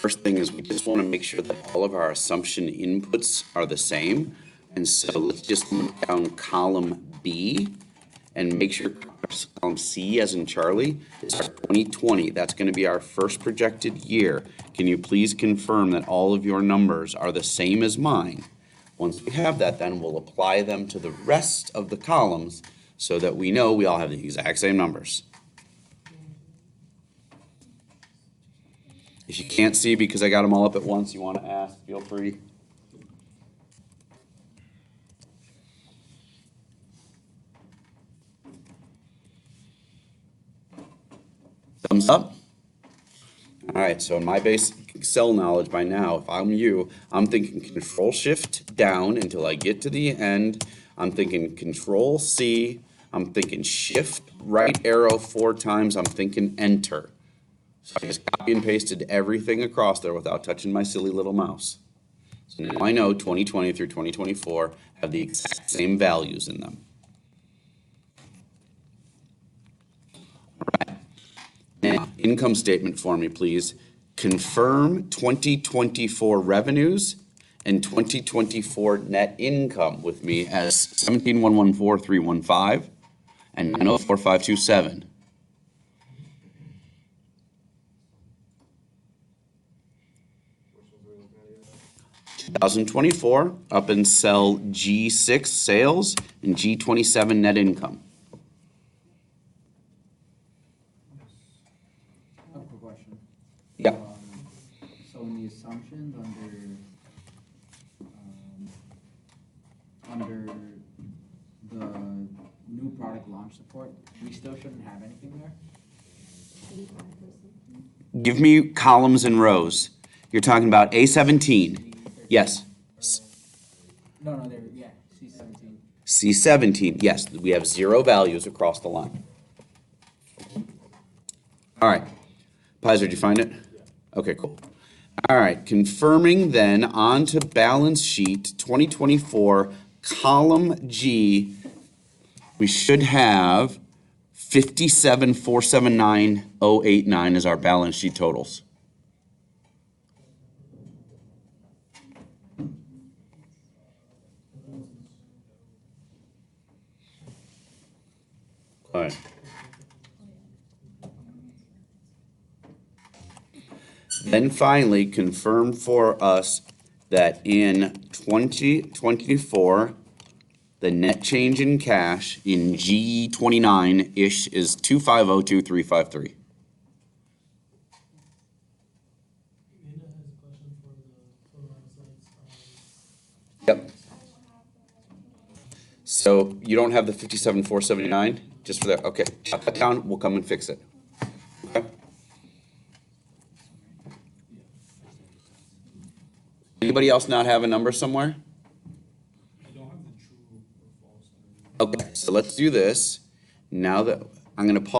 First thing is we just want to make sure that all of our assumption inputs are the same. And so let's just move down column B and make sure column C, as in Charlie, is our 2020. That's going to be our first projected year. Can you please confirm that all of your numbers are the same as mine? Once we have that, then we'll apply them to the rest of the columns so that we know we all have the exact same numbers. If you can't see because I got them all up at once, you want to ask, feel free. Thumbs up. All right, so in my basic Excel knowledge by now, if I'm you, I'm thinking Control Shift down until I get to the end. I'm thinking Control C. I'm thinking Shift right arrow 4 times. I'm thinking Enter. So I just copy and pasted everything across there without touching my silly little mouse. So now I know 2020 through 2024 have the exact same values in them. Now, income statement for me, please. Confirm 2024 revenues and 2024 net income with me as 17,114,315 and 904,527. 2024 up in cell G6 sales and G27 net income. I have a question. Yeah. So in the assumptions under the new product launch support, we still shouldn't have anything there? Give me columns and rows. You're talking about A17. Yes. No, yeah, C17. C17. Yes, we have 0 values across the line. All right. Pizer, did you find it? Okay, cool. All right, confirming then on to balance sheet 2024, column G, we should have 57,479,089 as our balance sheet totals. All right. Then finally, confirm for us that in 2024, the net change in cash in G29-ish is 2502353. Yep. So you don't have the 57,479 just for that? Okay, jot that down. We'll come and fix it. Okay. Anybody else not have a number somewhere? I don't have the true or false. Okay, so let's do this. Now that I'm going to pause.